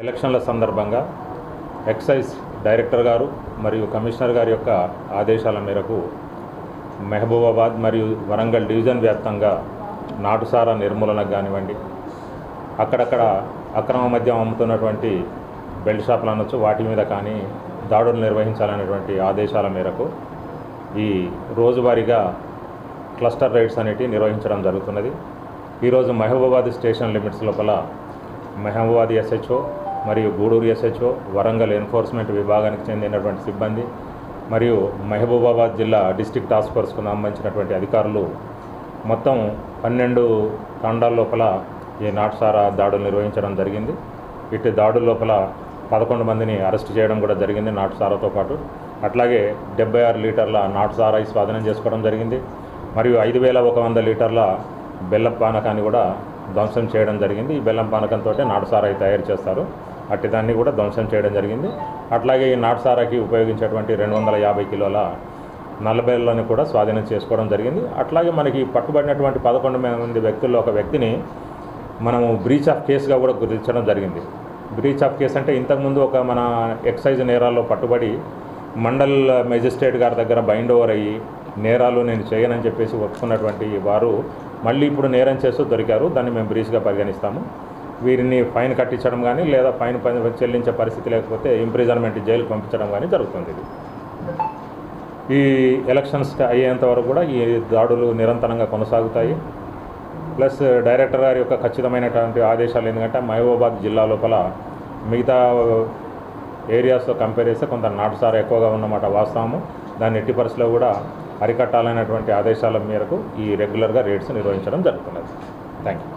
ఎలక్షన్ల సందర్భంగా excise director గారు మరియు కమిషనర్ గారి యొక్క ఆదేశాల మేరకు మహబూబాబాద్ మరియు వరంగల్ డివిజన్ వ్యాప్తంగా నాటుసారా నిర్మూలనకు కానివ్వండి, అక్కడక్కడ అక్రమ మద్యం అమ్ముతున్నటువంటి బెల్ట్ షాపులు అనొచ్చు, వాటి మీద కానీ దాడులు నిర్వహించాలనేటువంటి ఆదేశాల మేరకు ఈ రోజువారీగా క్లస్టర్ రైడ్స్ అనేటివి నిర్వహించడం జరుగుతున్నది. ఈరోజు మహబూబాబాద్ స్టేషన్ లిమిట్స్ లోపల మహబూబాబాద్ ఎస్హెచ్ఓ మరియు గూడూరు ఎస్హెచ్ఓ, వరంగల్ ఎన్ఫోర్స్మెంట్ విభాగానికి చెందినటువంటి సిబ్బంది మరియు మహబూబాబాద్ జిల్లా డిస్ట్రిక్ట్ టాస్క్ ఫోర్స్కు సంబంధించినటువంటి అధికారులు మొత్తం 12 తండాల లోపల ఈ నాటుసారా దాడులు నిర్వహించడం జరిగింది. ఇటు దాడుల లోపల 11 మందిని అరెస్ట్ చేయడం కూడా జరిగింది నాటుసారాతో పాటు. అట్లాగే 76 లీటర్ల నాటుసారా స్వాధీనం చేసుకోవడం జరిగింది. మరియు 5100 లీటర్ల బెల్లం పానకాన్ని కూడా ధ్వంసం చేయడం జరిగింది. ఈ బెల్లం పానకంతో నాటుసారా తయారు చేస్తారు, అట్టి దాన్ని కూడా ధ్వంసం చేయడం జరిగింది. అట్లాగే ఈ నాటుసారాకి ఉపయోగించేటువంటి 250 కిలోల నల్లబెల్లని కూడా స్వాధీనం చేసుకోవడం జరిగింది. అట్లాగే మనకి పట్టుబడినటువంటి 11 మంది వ్యక్తుల్లో ఒక వ్యక్తిని మనము బ్రీచ్ ఆఫ్ కేసుగా కూడా గుర్తించడం జరిగింది. బ్రీచ్ ఆఫ్ కేసు అంటే ఇంతకుముందు ఒక మన ఎక్సైజ్ నేరాల్లో పట్టుబడి మండల్ మెజిస్ట్రేట్ గారి దగ్గర బైండ్ ఓవర్ అయ్యి నేరాలు నేను చేయనని చెప్పేసి ఒప్పుకున్నటువంటి వారు మళ్ళీ ఇప్పుడు నేరం చేస్తూ దొరికారు. దాన్ని మేము బ్రీచ్గా పరిగణిస్తాము. వీరిని ఫైన్ కట్టించడం కానీ లేదా ఫైన్ చెల్లించే పరిస్థితి లేకపోతే ఇంప్రిజన్మెంట్ జైలుకు పంపించడం కానీ జరుగుతుంది. ఈ ఎలక్షన్స్ అయ్యేంత వరకు కూడా ఈ దాడులు నిరంతరంగా కొనసాగుతాయి. ప్లస్ డైరెక్టర్ గారి యొక్క ఖచ్చితమైనటువంటి ఆదేశాలు ఎందుకంటే మహబూబాబాద్ జిల్లా లోపల మిగతా ఏరియాస్తో కంపేర్ చేస్తే కొంత నాటుసారా ఎక్కువగా ఉన్నమాట వాస్తవము. దాన్ని ఎట్టి పరిస్థితిలో కూడా అరికట్టాలనేటువంటి ఆదేశాల మేరకు ఈ రెగ్యులర్గా రేట్స్ నిర్వహించడం జరుగుతున్నది. Thank you.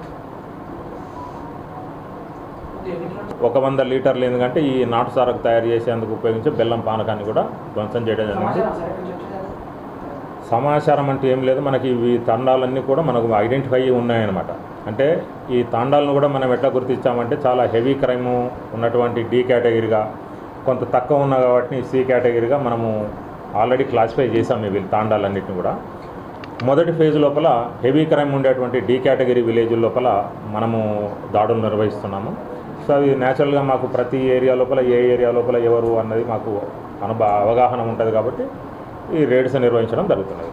100 లీటర్లు ఎందుకంటే ఈ నాటుసారకు తయారు చేసేందుకు ఉపయోగించే బెల్లం పానకాన్ని కూడా ధ్వంసం చేయడం జరిగింది. సమాచారం అంటే ఏం లేదు, మనకి ఈ తాండాలన్నీ కూడా మనకు ఐడెంటిఫై ఉన్నాయన్నమాట. అంటే ఈ తాండాలను కూడా మనం ఎట్లా గుర్తించామంటే చాలా హెవీ క్రైము ఉన్నటువంటి డి కేటగిరీగా, కొంత తక్కువ ఉన్న కాబట్టి సి కేటగిరీగా మనము ఆల్రెడీ క్లాసిఫై చేసాము వీళ్ళు తాండాలన్నింటినీ కూడా. మొదటి ఫేజ్ లోపల హెవీ క్రైమ్ ఉండేటువంటి డి కేటగిరీ విలేజ్ లోపల మనము దాడులు నిర్వహిస్తున్నాము. సో అవి న్యాచురల్గా మాకు ప్రతి ఏరియా లోపల ఏ ఏరియా లోపల ఎవరు అన్నది మాకు అవగాహన ఉంటుంది కాబట్టి ఈ రేడ్స్ నిర్వహించడం జరుగుతున్నది.